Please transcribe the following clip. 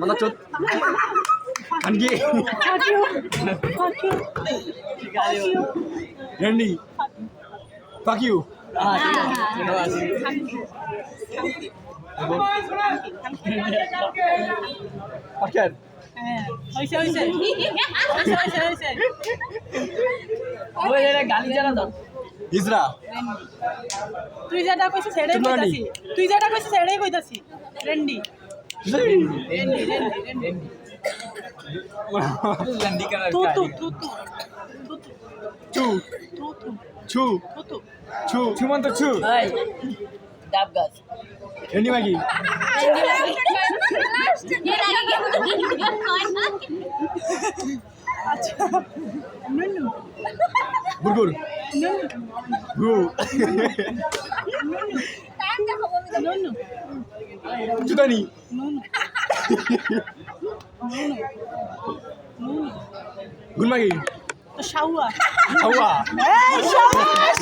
Mana cut? Angi. Randy. Fuck you. Pakai. Isra. তুই যেটা কইছিস সেটাই কইতাছি তুই যেটা কইছিস সেটাই কইতাছি রেন্ডি তু তু তু তু Chu. Chu. Chu man to chu. ডাব গাছ Randy Maggie. আচ্ছা নুনু Burgur. Gu. নুনু Chutani. নুনু Gun Maggie. তো শাওয়া Hawa. এই শাবাশ